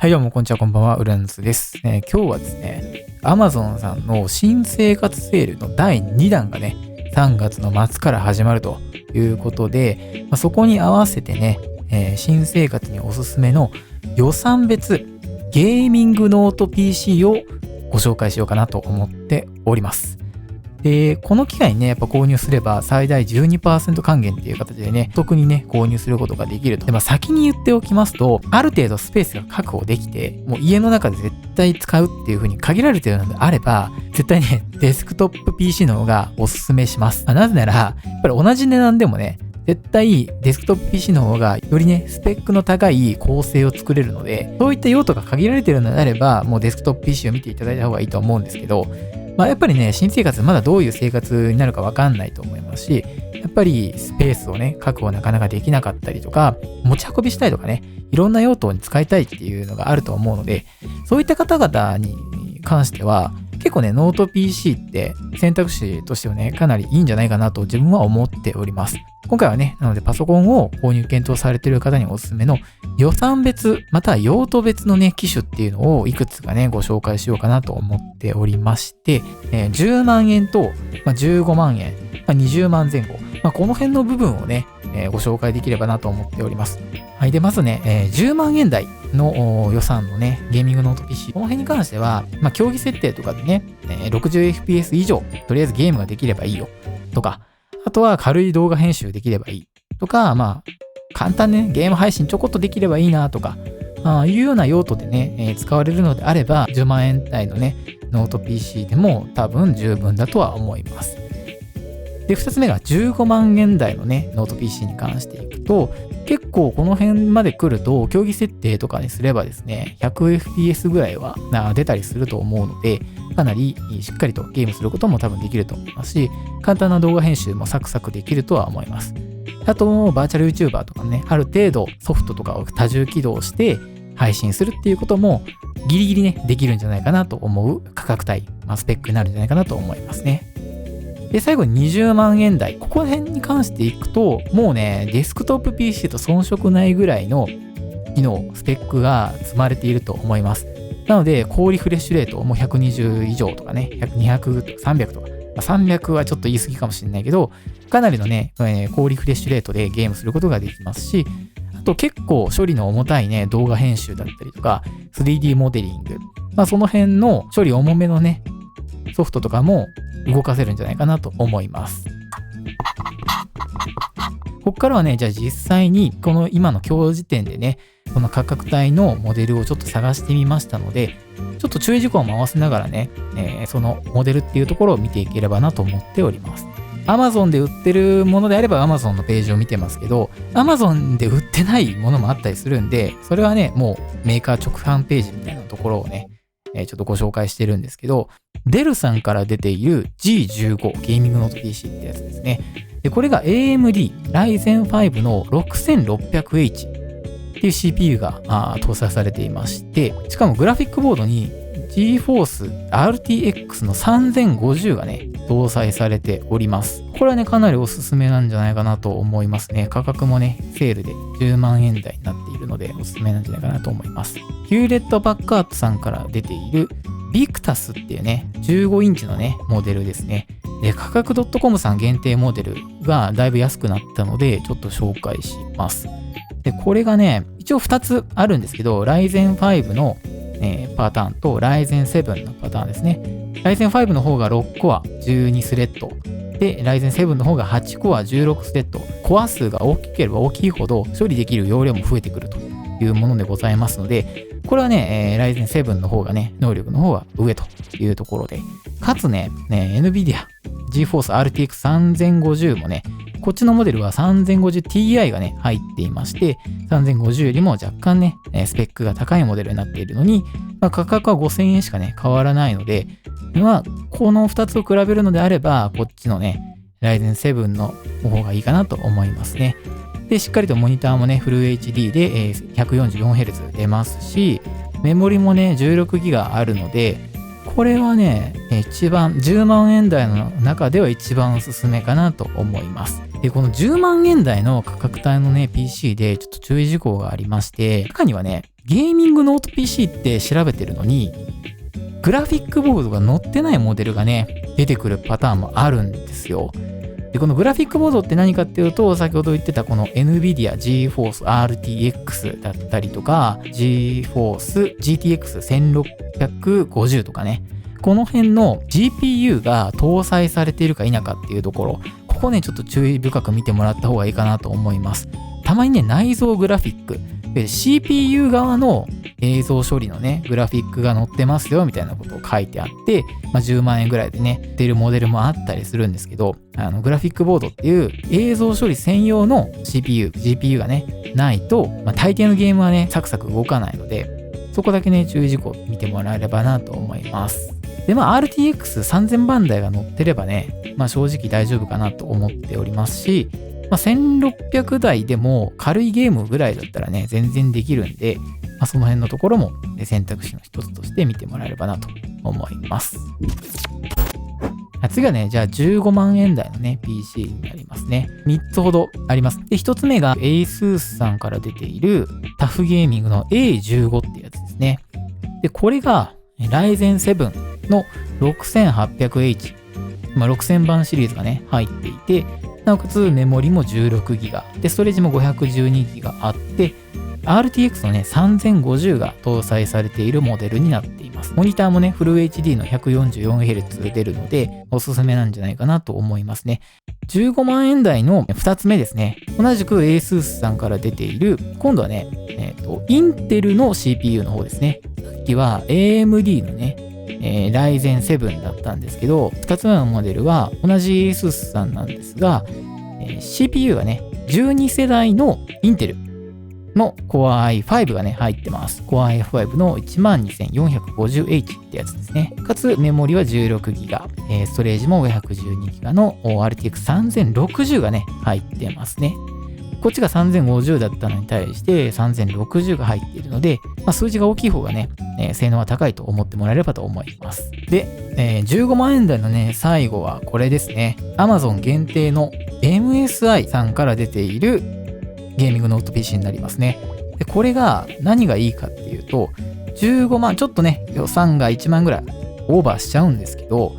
はい、どうも、こんにちは、こんばんは、ウランスです。今日はですね、Amazon さんの新生活セールの第2弾がね、3月の末から始まるということで、そこに合わせてね、新生活におすすめの予算別ゲーミングノート PC をご紹介しようかなと思っております。で、この機会にね、やっぱ購入すれば最大 12% 還元っていう形でね、お得にね、購入することができると。で、先に言っておきますと、ある程度スペースが確保できて、もう家の中で絶対使うっていう風に限られているのであれば、絶対ね、デスクトップ PC の方がおすすめします。なぜなら、やっぱり同じ値段でもね、絶対デスクトップ PC の方がよりね、スペックの高い構成を作れるので、そういった用途が限られているのであれば、もうデスクトップ PC を見ていただいた方がいいと思うんですけど、やっぱりね、新生活まだどういう生活になるかわかんないと思いますし、やっぱりスペースをね、確保なかなかできなかったりとか、持ち運びしたいとかね、いろんな用途に使いたいっていうのがあると思うので、そういった方々に関しては、結構ね、ノート PC って選択肢としてはね、かなりいいんじゃないかなと自分は思っております。今回はね、なのでパソコンを購入検討されている方におすすめの予算別、または用途別のね、機種っていうのをいくつかね、ご紹介しようかなと思っておりまして、10万円と15万円、20万前後、この辺の部分をね、ご紹介できればなと思っております。はい。で、まずね、10万円台の予算のね、ゲーミングノート PC。この辺に関しては、競技設定とかでね、60fps 以上、とりあえずゲームができればいいよ。とか、あとは軽い動画編集できればいい。とか、簡単にね、ゲーム配信ちょこっとできればいいなとか、いうような用途でね、使われるのであれば、10万円台のね、ノート PC でも多分十分だとは思います。で、2つ目が15万円台のね、ノート PC に関していくと、結構この辺まで来ると、競技設定とかにすればですね、100fps ぐらいは出たりすると思うので、かなりしっかりとゲームすることも多分できると思いますし、簡単な動画編集もサクサクできるとは思います。あと、バーチャル YouTuber とかね、ある程度ソフトとかを多重起動して配信するっていうことも、ギリギリね、できるんじゃないかなと思う価格帯、スペックになるんじゃないかなと思いますね。で、最後に20万円台。ここら辺に関していくと、もうね、デスクトップ PC と遜色ないぐらいの機能、スペックが積まれていると思います。なので、高リフレッシュレートもう120以上とかね、200とか300とか、300はちょっと言い過ぎかもしれないけど、かなりのね、高リフレッシュレートでゲームすることができますし、あと結構処理の重たいね、動画編集だったりとか、3D モデリング、その辺の処理重めのね、ソフトとかも動かせるんじゃないかなと思います。ここからはね、じゃあ実際にこの今の今日時点でね、この価格帯のモデルをちょっと探してみましたので、ちょっと注意事項を回せながらね、そのモデルっていうところを見ていければなと思っております。Amazon で売ってるものであれば Amazon のページを見てますけど、Amazon で売ってないものもあったりするんで、それはね、もうメーカー直販ページみたいなところをね、ちょっとご紹介してるんですけど、デルさんから出ている G15 ゲーミングノート PC ってやつですね。で、これが AMD Ryzen 5の 6600H っていう CPU が搭載されていまして、しかもグラフィックボードに GeForce RTX の3050がね、搭載されております。これはね、かなりおすすめなんじゃないかなと思いますね。価格もね、セールで10万円台になっているので、おすすめなんじゃないかなと思います。ヒューレット・パッカートさんから出ているビクタスっていうね、15インチのね、モデルですね。で、価格 .com さん限定モデルがだいぶ安くなったので、ちょっと紹介します。で、これがね、一応2つあるんですけど、Ryzen 5のパターンと Ryzen 7のパターンですね。Ryzen 5の方が6コア12スレッド。で、Ryzen 7の方が8コア16スレッド。コア数が大きければ大きいほど処理できる容量も増えてくるというものでございますので、これはね、Ryzen 7の方がね、能力の方が上というところで、かつね、NVIDIA GeForce RTX 3050もね、こっちのモデルは 3050Ti がね、入っていまして、3050よりも若干ね、スペックが高いモデルになっているのに、価格は5000円しかね、変わらないので、この2つを比べるのであれば、こっちのね、Ryzen 7の方がいいかなと思いますね。で、しっかりとモニターもね、フル HD で 144Hz 出ますし、メモリもね、16GB あるので、これはね、一番10万円台の中では一番おすすめかなと思います。で、この10万円台の価格帯のね、PC でちょっと注意事項がありまして、中にはね、ゲーミングノート PC って調べてるのに、グラフィックボードが載ってないモデルがね、出てくるパターンもあるんですよ。で、このグラフィックボードって何かっていうと、先ほど言ってたこの NVIDIA GeForce RTX だったりとか、GeForce GTX 1650とかね、この辺の GPU が搭載されているか否かっていうところ、ここね、ちょっと注意深く見てもらった方がいいかなと思います。たまにね、内蔵グラフィック、CPU 側の映像処理のね、グラフィックが載ってますよみたいなことを書いてあって、10万円ぐらいでね、出るモデルもあったりするんですけど、グラフィックボードっていう映像処理専用の GPU がね、ないと、大抵のゲームはね、サクサク動かないので、そこだけね、注意事項見てもらえればなと思います。で、RTX3000 番台が載ってればね、正直大丈夫かなと思っておりますし、1600台でも軽いゲームぐらいだったらね、全然できるんで、その辺のところも選択肢の一つとして見てもらえればなと思います。次はね、じゃあ15万円台のね、PC になりますね。3つほどあります。で、1つ目が ASUS さんから出ているタフゲーミングの A15 ってやつですね。で、これが Ryzen 7の 6800H、6000番シリーズがね、入っていて、なおかつメモリも 16GB で、ストレージも 512GB あって、RTX のね、3050が搭載されているモデルになっています。モニターもね、フル HD の 144Hz 出るので、おすすめなんじゃないかなと思いますね。15万円台の2つ目ですね。同じく ASUS さんから出ている、今度はね、インテルの CPU の方ですね。さっきは AMD のね、Ryzen 7だったんですけど、2つ目のモデルは同じ ASUS さんなんですが、CPU がね、12世代のインテルの Core i5 がね、入ってます。Core i5 の 12450H ってやつですね。かつ、メモリは 16GB、ストレージも 512GB の RTX 3060がね、入ってますね。こっちが3050だったのに対して3060が入っているので、数字が大きい方がね、性能は高いと思ってもらえればと思います。で、15万円台のね、最後はこれですね。Amazon 限定の MSI さんから出ているゲーミングノート PC になりますね。で、これが何がいいかっていうと、15万、ちょっとね、予算が1万ぐらいオーバーしちゃうんですけど、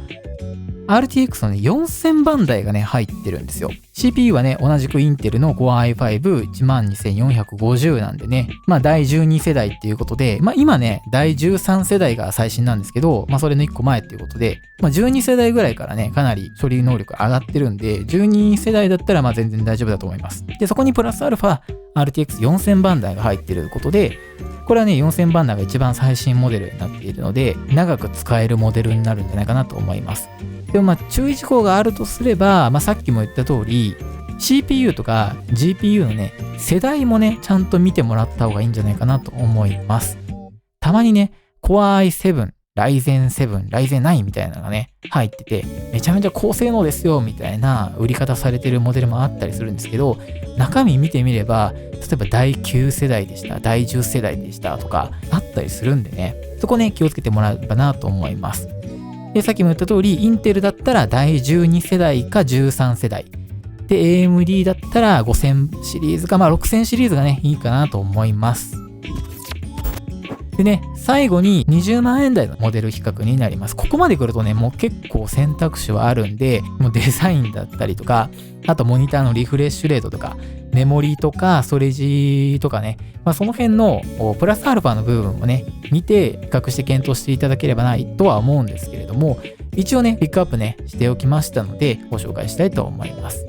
RTX のね、4000番台がね、入ってるんですよ。CPU はね、同じくインテルの Core i5-12450 なんでね、第12世代っていうことで、今ね、第13世代が最新なんですけど、それの1個前っていうことで、12世代ぐらいからね、かなり処理能力上がってるんで、12世代だったら全然大丈夫だと思います。で、そこにプラスアルファ、RTX4000 番台が入ってることで、これはね、4000番台が一番最新モデルになっているので、長く使えるモデルになるんじゃないかなと思います。でも注意事項があるとすれば、さっきも言った通り、CPU とか GPU のね、世代もね、ちゃんと見てもらった方がいいんじゃないかなと思います。たまにね、Core i7、Ryzen 7、Ryzen 9みたいなのがね、入ってて、めちゃめちゃ高性能ですよ、みたいな売り方されてるモデルもあったりするんですけど、中身見てみれば、例えば第9世代でした、第10世代でしたとか、あったりするんでね、そこね、気をつけてもらえればなと思います。で、さっきも言った通り、インテルだったら第12世代か13世代。で、AMD だったら5000シリーズか、6000シリーズがね、いいかなと思います。でね、最後に20万円台のモデル比較になります。ここまで来るとね、もう結構選択肢はあるんで、もうデザインだったりとか、あとモニターのリフレッシュレートとか、メモリとかストレージとかね、その辺のプラスアルファの部分もね、見て比較して検討していただければなとは思うんですけれども、一応ね、ピックアップね、しておきましたので、ご紹介したいと思います。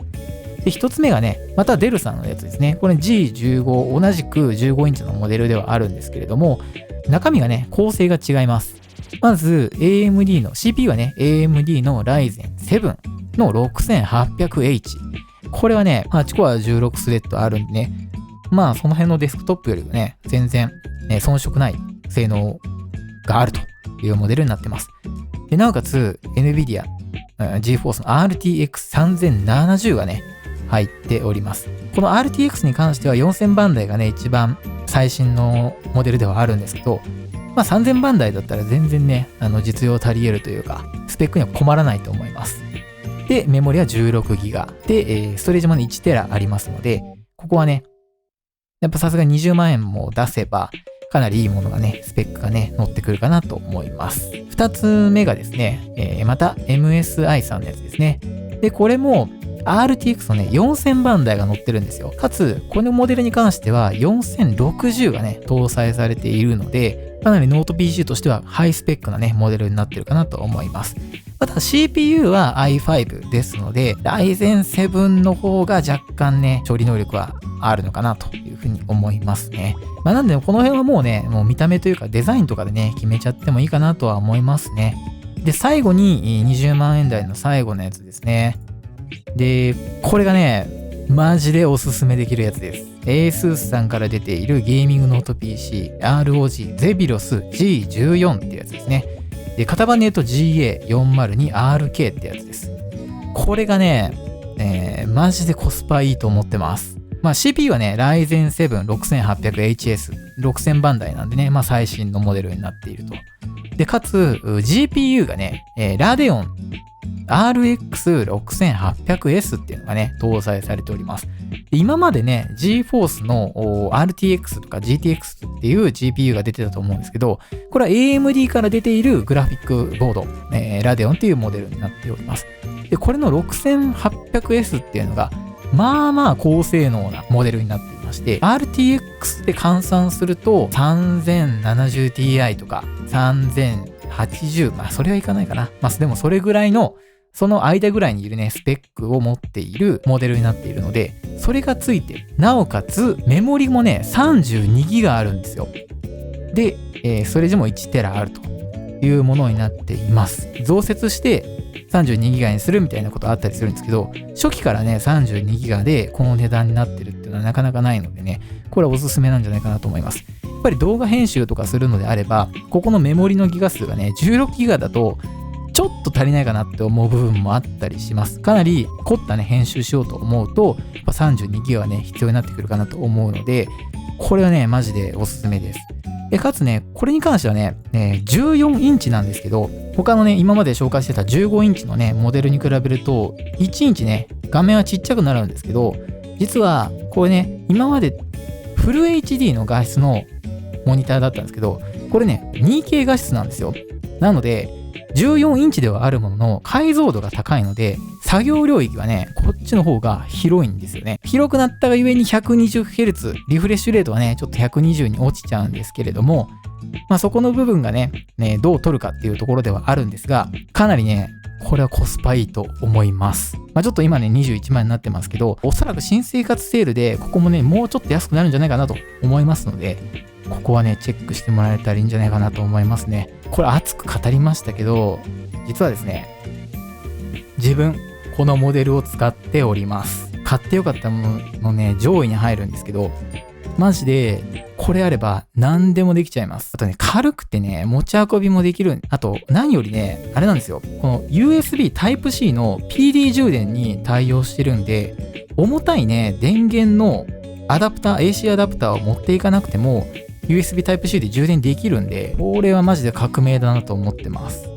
で、一つ目がね、またデルさんのやつですね。これ G15、同じく15インチのモデルではあるんですけれども、中身がね、構成が違います。まず、AMD の、CPU はね、AMD の Ryzen 7の 6800H。これはね、8コア16スレッドあるんでね、その辺のデスクトップよりもね、全然、遜色ない性能があるというモデルになってます。で、なおかつ、NVIDIA、GeForce の RTX3070 がね、入っております。この RTX に関しては4000番台がね、一番最新のモデルではあるんですけど、3000番台だったら全然ね、実用足り得るというか、スペックには困らないと思います。で、メモリは 16GB で、ストレージもね 1TB ありますので、ここはね、やっぱさすがに20万円も出せば、かなりいいものがね、スペックがね、載ってくるかなと思います。2つ目がですね、また MSI さんのやつですね。で、これも RTX のね、4000番台が載ってるんですよ。かつ、このモデルに関しては4060がね、搭載されているので、かなりノート PC としてはハイスペックなね、モデルになってるかなと思います。また CPU は i5 ですので、Ryzen 7の方が若干ね、処理能力はあるのかなというふうに思いますね。なんでこの辺はもうね、もう見た目というかデザインとかでね、決めちゃってもいいかなとは思いますね。で、最後に20万円台の最後のやつですね。で、これがね、マジでおすすめできるやつです。ASUS さんから出ているゲーミングノート PC ROG Zephyrus G14 ってやつですね。で、型番で言うと GA402RK ってやつです。これがね、マジでコスパいいと思ってます。CPU はね、Ryzen 7 6800HS 6000番台なんでね、最新のモデルになっていると。で、かつ、GPU がね、Radeon RX6800S っていうのがね、搭載されております。で今までね、GeForce の RTX とか GTX っていう GPU が出てたと思うんですけど、これは AMD から出ているグラフィックボード、Radeon っていうモデルになっております。で、これの 6800S っていうのが、高性能なモデルになっていまして、RTX で換算すると 3070Ti とか3080、それはいかないかな。でもそれぐらいの、その間ぐらいにいるね、スペックを持っているモデルになっているので、それがついて、なおかつメモリもね、32GB あるんですよ。で、ストレージも 1TB あるというものになっています。増設して32GB にするみたいなことあったりするんですけど、初期からね、32GB でこの値段になってるっていうのはなかなかないのでね、これはおすすめなんじゃないかなと思います。やっぱり動画編集とかするのであれば、ここのメモリのギガ数がね、16GB だと、ちょっと足りないかなって思う部分もあったりします。かなり凝ったね、編集しようと思うと、やっぱ 32GB はね、必要になってくるかなと思うので、これはね、マジでおすすめです。で、かつね、これに関してはね、14インチなんですけど、他のね、今まで紹介してた15インチのね、モデルに比べると、1インチね、画面はちっちゃくなるんですけど、実は、これね、今までフル HD の画質のモニターだったんですけど、これね、2K 画質なんですよ。なので、14インチではあるものの解像度が高いので、作業領域はね、こっちの方が広いんですよね。広くなったがゆえに 120Hz、リフレッシュレートはね、ちょっと120に落ちちゃうんですけれども、そこの部分がね、どう取るかっていうところではあるんですが、かなりね、これはコスパいいと思います。ちょっと今ね、21万になってますけど、おそらく新生活セールで、ここもね、もうちょっと安くなるんじゃないかなと思いますので、ここはね、チェックしてもらえたらいいんじゃないかなと思いますね。これ熱く語りましたけど、実はですね、自分、このモデルを使っております。買ってよかったもののね、上位に入るんですけど、マジで、これあれば何でもできちゃいます。あとね、軽くてね、持ち運びもできる。あと、何よりね、あれなんですよ。この USB Type-C の PD 充電に対応してるんで、重たいね、電源のアダプター、AC アダプターを持っていかなくても、USB Type-C で充電できるんで、これはマジで革命だなと思ってます。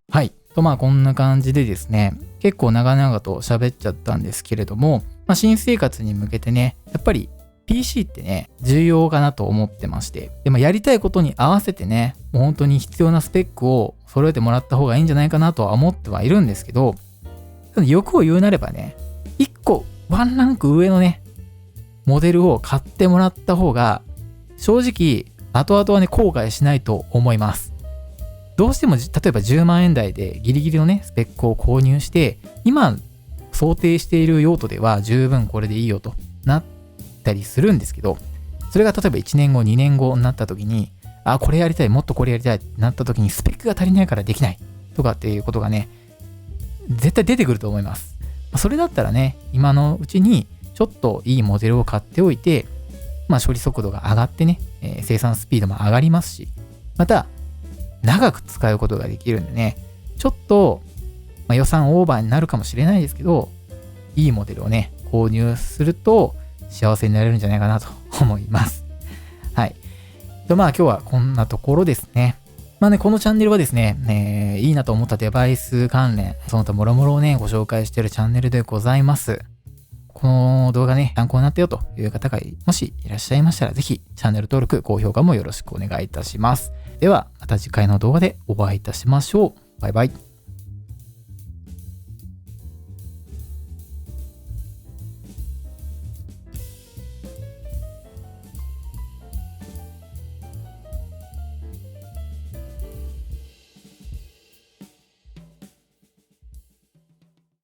はい。と、こんな感じでですね、結構長々と喋っちゃったんですけれども、新生活に向けてね、やっぱり PC ってね、重要かなと思ってまして、で、やりたいことに合わせてね、もう本当に必要なスペックを揃えてもらった方がいいんじゃないかなとは思ってはいるんですけど、欲を言うなればね、1個、ワンランク上のね、モデルを買ってもらった方が、正直、後々はね、後悔しないと思います。どうしても、例えば10万円台でギリギリのね、スペックを購入して、今、想定している用途では十分これでいいよとなったりするんですけど、それが例えば1年後、2年後になった時に、これやりたい、もっとこれやりたいってなった時にスペックが足りないからできないとかっていうことがね、絶対出てくると思います。それだったらね、今のうちにちょっといいモデルを買っておいて、処理速度が上がってね、生産スピードも上がりますし、また、長く使うことができるんでね、ちょっと、予算オーバーになるかもしれないですけど、いいモデルをね、購入すると幸せになれるんじゃないかなと思います。はい。今日はこんなところですね。このチャンネルはですね、いいなと思ったデバイス関連、その他もろもろをね、ご紹介しているチャンネルでございます。この動画ね、参考になったよという方がもしいらっしゃいましたら、ぜひチャンネル登録、高評価もよろしくお願いいたします。では、また次回の動画でお会いいたしましょう。バイバイ。